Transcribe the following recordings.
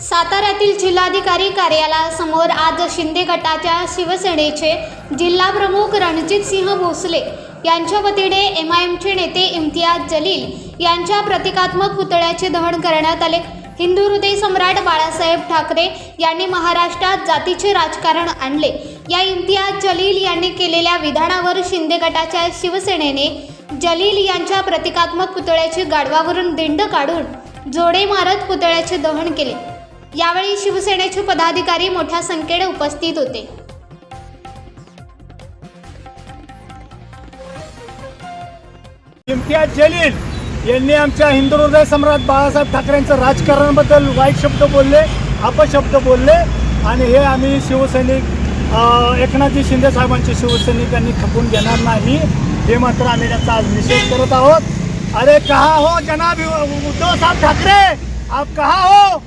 साताऱ्यातील जिल्हाधिकारी कार्यालयासमोर आज शिंदे गटाच्या शिवसेनेचे जिल्हाप्रमुख रणजितसिंह भोसले यांच्या वतीने एमआयएमचे नेते इम्तियाज जलील यांच्या प्रतिकात्मक पुतळ्याचे दहन करण्यात आले। हिंदू हृदय सम्राट बाळासाहेब ठाकरे यांनी महाराष्ट्रात जातीचे राजकारण आणले या इम्तियाज जलील यांनी केलेल्या विधानावर शिंदे गटाच्या शिवसेनेने जलील यांच्या प्रतिकात्मक पुतळ्याची गाढवावरून दिंड काढून जोडे मारत पुतळ्याचे दहन केले। यावेळी शिवसेनेचे पदाधिकारी मोठ्या संख्येने उपस्थित होते। इम्तियाज जलील यांनी आमच्या हिंदू हृदय सम्राट बाळासाहेब ठाकरेंचं राजकारणाबद्दल वाईट शब्द बोलले, अपशब्द बोलले आणि हे आम्ही शिवसैनिक एकनाथजी शिंदे साहेबांचे शिवसैनिकांनी खपून घेणार नाही, हे मात्र आम्ही त्याचा आज निषेध करत आहोत। अरे कहा हो जनाब उद्धव साहब ठाकरे, आप कहा हो?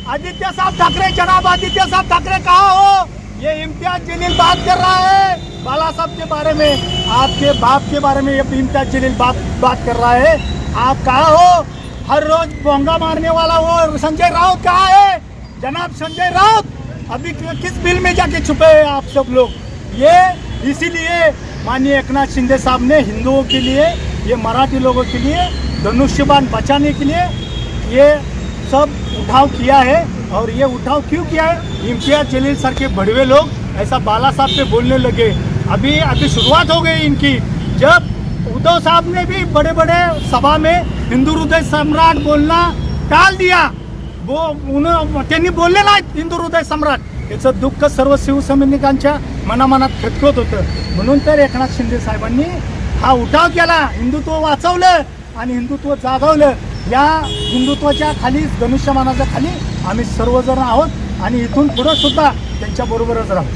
आदित्य साहब ठाकरे, जनाब आदित्य साहब ठाकरे कहा हो? ये इम्तियाज जलील बात कर रहा है बाला साहब के बारे में, आपके बाप के बारे में ये इम्तियाज जलील बात कर रहा है। आप कहा हो? हर रोज बोंगा मारने वाला वो संजय राउत कहाँ है? जनाब संजय राउत अभी किस बिल में जाके छुपे हैं आप सब लोग? ये इसीलिए माननीय एकनाथ शिंदे साहब ने हिंदुओं के लिए, ये मराठी लोगों के लिए धनुष्यबाण बचाने के लिए ये सब उठाव किया है। और ये उठाव क्यों किया है? इम्तियाज जलील सर के बड़वे लोग ऐसा बाला साहब पे बोलने लगे। अभी शुरुआत हो गई इनकी, जब उद्धव साहब ने भी बड़े बड़े सभा में हिंदू हृदय सम्राट बोलना टाल दिया, वो त्यांनी बोलले नाहीत हिंदू हृदय सम्राट। याचं दुःख सर्व शिवसैनिकांच्या मनामनात खटकत होतं, म्हणून तर एकनाथ शिंदे साहेबांनी हा उठाव केला, हिंदुत्व वाचवलं आणि हिंदुत्व जागवलं। या हिंदुत्वाच्या खाली, धनुष्यबाणाच्या खाली आम्ही सर्वजण आहोत आणि इथून पुढे सुद्धा त्यांच्या बरोबरच राहू।